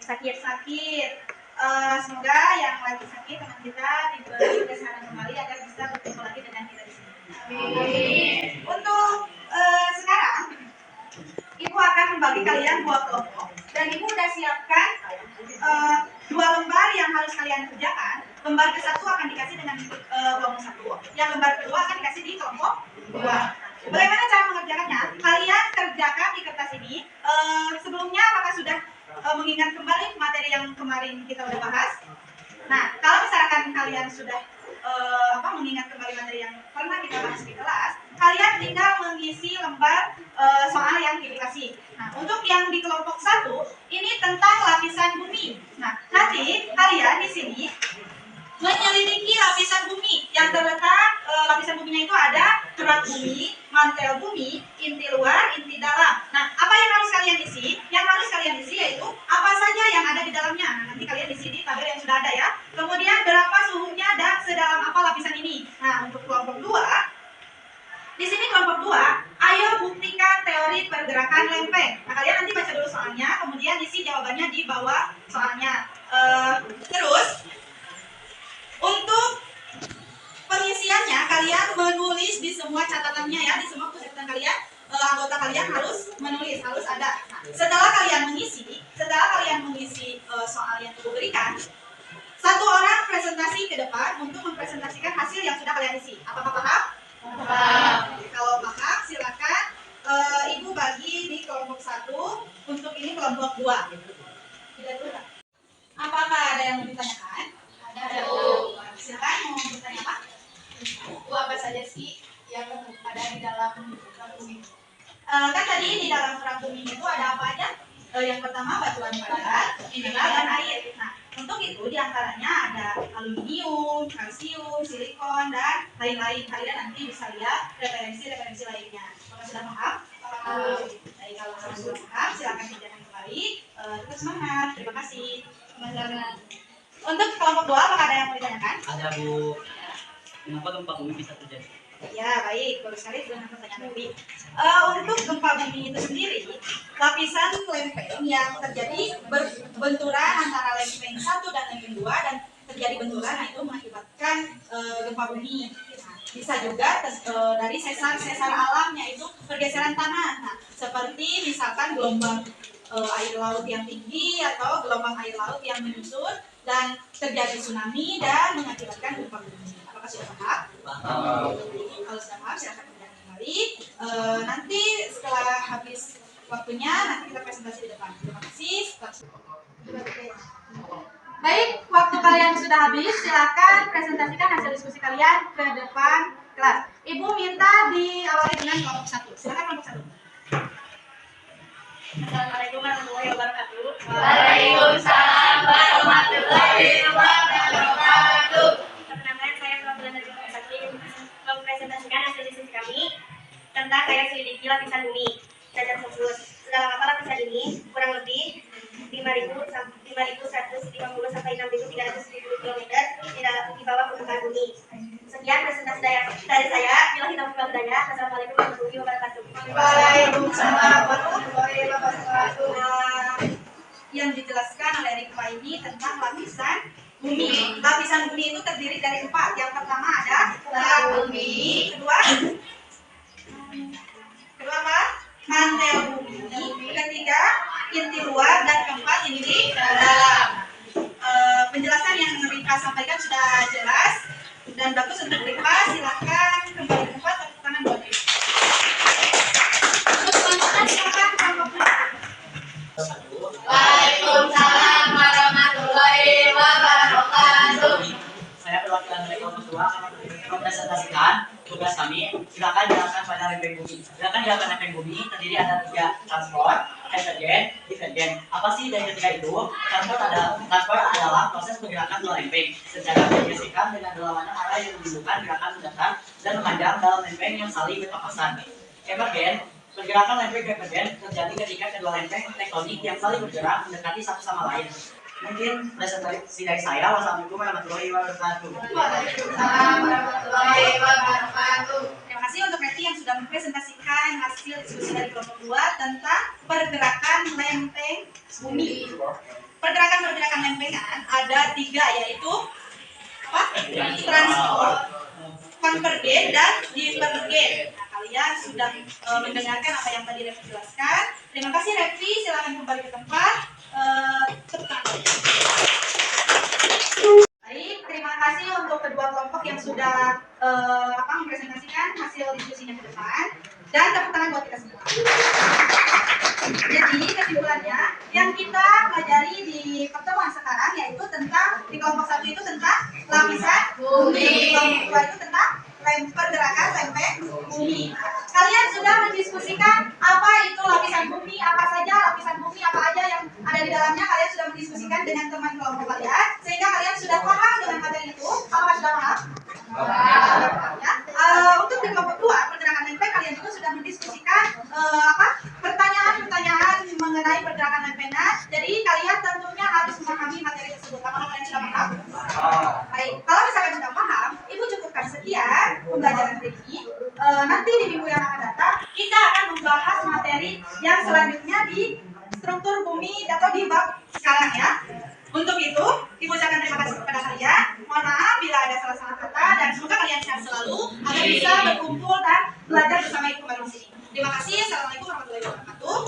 sakit-sakit. Semoga yang lagi sakit teman kita diberi kesehatan kembali agar bisa bertemu lagi dengan kita di sini. Amin. Untuk sekarang Ibu akan membagi kalian 2 kelompok dan Ibu udah siapkan 2 lembar yang harus kalian kerjakan. Lembar ke-1 akan dikasih dengan kelompok 1. Yang lembar kedua akan dikasih di kelompok 2. Bagaimana cara mengerjakannya? Kalian kerjakan di kertas ini. Sebelumnya apakah sudah mengingat kembali materi yang kemarin kita udah bahas? Nah, kalau misalkan kalian sudah mengingat kembali materi yang pernah kita bahas di kelas, kalian tinggal mengisi lembar soal yang dikasih. Nah, untuk yang di kelompok 1, ini tentang lapisan bumi. Nah, nanti kalian di sini menyelidiki lapisan bumi yang terletak. Lapisan buminya itu ada kerak bumi, mantel bumi, inti luar, inti dalam. Nah, apa yang harus kalian isi? Yang harus kalian isi yaitu apa saja yang ada di dalamnya. Nah, nanti kalian isi di tabel yang sudah ada ya. Kemudian berapa suhunya dan sedalam apa lapisan ini. Nah, untuk kelompok 2, di sini kelompok 2, ayo buktikan teori pergerakan lempeng. Nah, kalian nanti baca dulu soalnya, kemudian isi jawabannya di bawah soalnya. Terus untuk pengisiannya kalian menulis di semua catatannya ya, di semua catatan kalian, anggota kalian harus menulis, harus ada. Nah, setelah kalian mengisi soal yang Ibu berikan, 1 orang presentasi ke depan untuk mempresentasikan hasil yang sudah kalian isi. Apakah paham? Paham. Kalau paham, silakan Ibu bagi di kelompok 1, untuk ini kelompok 2. Tidak dulu. Apakah ada yang mau ditanyakan? Ada, Bu. Silakan, mau bertanya apa? Bu, apa saja sih yang ada di dalam kerak bumi? Kan tadi di dalam kerak bumi itu ada apa aja? Yang pertama batuan padat, mineral, dan air. Nah, untuk itu diantaranya ada aluminium, kalsium, silikon, dan lain-lain. Kalian nanti bisa lihat referensi lainnya. Apakah sudah paham? Baik, kalau sudah paham, silakan kerjakan kembali. Tetap semangat. Terima kasih. Teman-teman. Untuk kelompok 2, apakah ada yang mau ditanyakan? Ada, Bu. Kenapa gempa bumi bisa terjadi? Ya, baik. Baru sekali dengan pertanyaan tadi. Untuk gempa bumi itu sendiri, lapisan lempeng yang terjadi benturan antara lempeng 1 dan lempeng 2 dan terjadi benturan, nah itu mengakibatkan gempa bumi. Nah, bisa juga dari sesar alam, yaitu pergeseran tanah. Nah, seperti misalkan gelombang air laut yang tinggi atau gelombang air laut yang menyusut dan terjadi tsunami dan mengakibatkan gempa bumi. Apakah sudah paham? Paham. Kalau sudah paham, silakan kerjakan kembali. Nanti setelah habis waktunya, nanti kita presentasi di depan. Terima kasih. Baik, waktu kalian sudah habis, silakan presentasikan hasil diskusi kalian ke depan kelas. Ibu minta diawali dengan kelompok 1. Silakan kelompok 1. Assalamualaikum warahmatullahi wabarakatuh. Waalaikumsalam warahmatullahi wabarakatuh. Perkenalkan, saya Fadlan dari kelompok 1 mempresentasikan hasil diskusi kami tentang daya selidiki lapisan bumi. Cacat fokus. Sedalam apa lapisan ini? Kurang lebih 5.150 sampai 6.300 km di bawah permukaan bumi. Sekian presentasi dari saya. Bila kita buka budaya. Assalamualaikum warahmatullahi wabarakatuh. Waalaikumsalam warahmatullahi wabarakatuh. Yang dijelaskan oleh Rikwa ini tentang lapisan bumi. Lapisan bumi itu terdiri dari 4. Yang pertama ada kerak bumi. Kedua apa? Mantel bumi. Ketiga inti luar, dan keempat inti dalam. Penjelasan yang Rika sampaikan sudah jelas dan bagus untuk Rika. Silakan kembali ke tempat, tepuk tangan buat Rika. Untuk selanjutnya silakan kelompok 2. Waalaikumsalam warahmatullahi wabarakatuh. Saya perwakilan dari kelompok 2 akan mempresentasikan tugas kami. Silakan jelaskan pada lempeng bumi. Silakan jelaskan lempeng bumi terdiri ada 3 transport, divergen, divergen. Apa sih dari ketiga itu? Transport adalah proses pergerakan dua lempeng secara bergesekan dengan berlawanan arah yang menimbulkan gerakan mendatar dan memanjang dalam lempeng yang saling berpapasan. Divergen, pergerakan lempeng divergen terjadi ketika kedua lempeng tektonik yang saling bergerak mendekati satu sama lain. Mungkin presentasi dari saya. Wassalamualaikum warahmatullahi wabarakatuh. Waalaikumsalam warahmatullahi wabarakatuh. Terima kasih untuk Reti yang sudah mempresentasikan hasil diskusi dari kelompok 2 tentang pergerakan lempeng bumi. Pergerakan lempengan ada 3, yaitu apa? Transport, convergent, dan divergent. Nah, kalian sudah mendengarkan apa yang tadi Revi jelaskan. Terima kasih Revi, silakan kembali ke tempat. Tepuk tangan. Baik, terima kasih untuk kedua kelompok yang sudah mempresentasikan hasil diskusinya ke depan. Dan tepuk tangan buat kita semua. Jadi kesimpulannya yang kita pelajari di pertemuan sekarang yaitu tentang di kelompok 1 itu tentang lapisan bumi, di kelompok 2 itu tentang pergerakan lempeng bumi. Kalian sudah mendiskusikan apa itu lapisan bumi, apa saja lapisan bumi, apa aja yang ada di dalamnya. Kalian sudah mendiskusikan dengan teman kelompok kalian sehingga kalian sudah paham dengan materi itu. Apakah sudah paham? Ya. Untuk di kelompok 2 pergerakan lempeng kalian juga sudah mendiskusikan pertanyaan-pertanyaan mengenai pergerakan lempengan. Jadi kalian tentunya harus memahami materi tersebut. Apakah kalian sudah paham? Baik, kalau misalkan sudah paham, Ibu cukupkan sekian pembelajaran hari ini. Nanti di minggu yang akan datang kita akan membahas materi yang selanjutnya di struktur bumi atau di bab sekarang ya. Untuk itu, Ibu ucapkan terima kasih kepada kalian. Mohon maaf bila ada salah-salah kata dan semoga kalian sehat selalu agar bisa berkumpul dan belajar bersama Ibu kembali di sini. Terima kasih. Assalamualaikum warahmatullahi wabarakatuh.